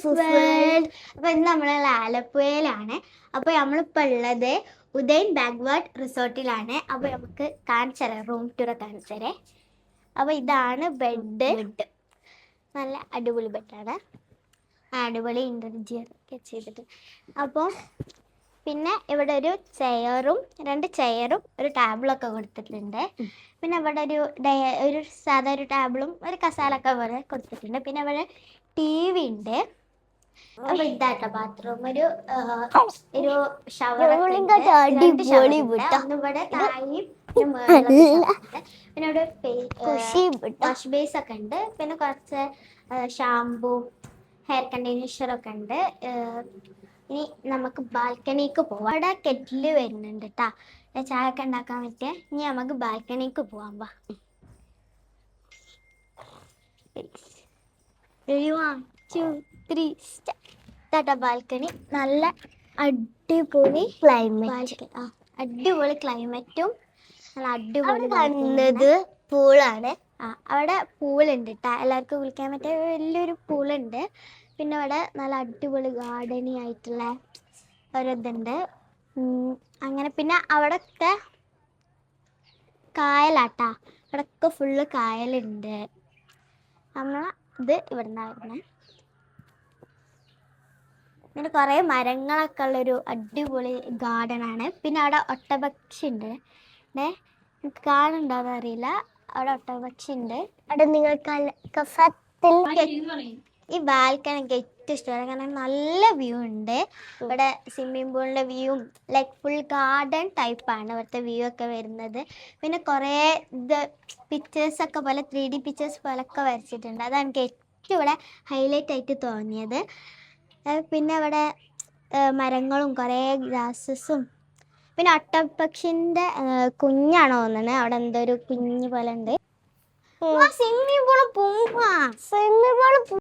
World. അപ്പോൾ ഇന്ന് നമ്മൾ ആലപ്പുഴയിലാണ്. അപ്പോൾ നമ്മളിപ്പോൾ ഉള്ളത് ഉദയൻ ബാക്ക്വേർഡ് റിസോർട്ടിലാണ്. അപ്പോൾ നമുക്ക് കാണിച്ചു തരാം, റൂം ടൂർ കാണിച്ചു തരേ. അപ്പോൾ ഇതാണ് ബെഡ്. നല്ല അടിപൊളി ബെഡാണ്, അടിപൊളി ഇൻ്റർജിയർ ഒക്കെ ചെയ്തിട്ട്. അപ്പോൾ പിന്നെ ഇവിടെ ഒരു ചെയറും 2 ചെയറും ഒരു ടേബിളൊക്കെ കൊടുത്തിട്ടുണ്ട്. പിന്നെ ഇവിടെ ഒരു സാധാ ഒരു ടേബിളും ഒരു കസാലൊക്കെ പോലെ കൊടുത്തിട്ടുണ്ട്. പിന്നെ ഇവിടെ TV ഉണ്ട്. അപ്പൊ ഇതാട്ടോ ബാത്റൂം, ഒരു ഷവർ, ഇവിടെ താഴെയും പിന്നെ ഇവിടെ വാഷ് ബേസ് ഒക്കെ ഉണ്ട്. പിന്നെ കുറച്ച് ഷാമ്പൂ, ഹെയർ കണ്ടീഷണർ ഒക്കെ ഉണ്ട്. ഇനി നമുക്ക് ബാൽക്കണിക്ക് പോവാം. അവിടെ കെറ്റില് വരുന്നുണ്ട് കേട്ടാ, ചായ ഒക്കെ ഉണ്ടാക്കാൻ പറ്റിയ. ഇനി നമുക്ക് ബാൽക്കണിക്ക് പോവാം. വാ. 1 2 3 സ്റ്റാർട്ട്. ബാൽക്കണി നല്ല അടിപൊളി ക്ലൈമറ്റ്, അടിപൊളി ക്ലൈമറ്റും നല്ല അടിപൊളി കാണുന്നത് പൂളാണ്. അവിടെ പൂളുണ്ട് കേട്ടോ, എല്ലാവർക്കും കുളിക്കാൻ പറ്റിയ വലിയൊരു പൂളുണ്ട്. പിന്നെ അവിടെ നല്ല അടിപൊളി ഗാർഡനി ആയിട്ടുള്ള ഒരിതുണ്ട് അങ്ങനെ. പിന്നെ അവിടെയൊക്കെ കായലാട്ടാ, അവിടെയൊക്കെ ഫുള്ള് കായലുണ്ട്. ഇത് ഇവിടെ നിന്നായിരുന്നേ. പിന്നെ കുറേ മരങ്ങളൊക്കെ ഉള്ളൊരു അടിപൊളി ഗാർഡനാണ്. പിന്നെ അവിടെ ഒട്ടപക്ഷി ഉണ്ട്, നിങ്ങൾക്ക് കാണുന്നുണ്ടോയെന്ന് അറിയില്ല. അവിടെ ഒട്ടപക്ഷി ഉണ്ട്. അവിടെ നിങ്ങൾക്ക് ഈ ബാൽക്കണി എനിക്ക് ഏറ്റവും ഇഷ്ടമാണ്, കാരണം നല്ല വ്യൂ ഉണ്ട്. ഇവിടെ സ്വിമ്മിംഗ് പൂളിൻ്റെ വ്യൂവും ലൈക്ക് ഫുൾ ഗാർഡൻ ടൈപ്പാണ് ഇവിടുത്തെ വ്യൂ ഒക്കെ വരുന്നത്. പിന്നെ കുറേ പിക്ചേഴ്സൊക്കെ പോലെ 3D പിക്ചേഴ്സ് പോലൊക്കെ വരച്ചിട്ടുണ്ട്. അതാണ് എനിക്ക് ഏറ്റവും ഇവിടെ ഹൈലൈറ്റ് ആയിട്ട് തോന്നിയത്. പിന്നെ ഇവിടെ മരങ്ങളും കുറേ ഗ്രാസസും. പിന്നെ ഒട്ടപ്പക്ഷിൻ്റെ കുഞ്ഞാണോ തോന്നുന്നത്, അവിടെ എന്തോ ഒരു കുഞ്ഞ് പോലെ ഉണ്ട്. Swimming pool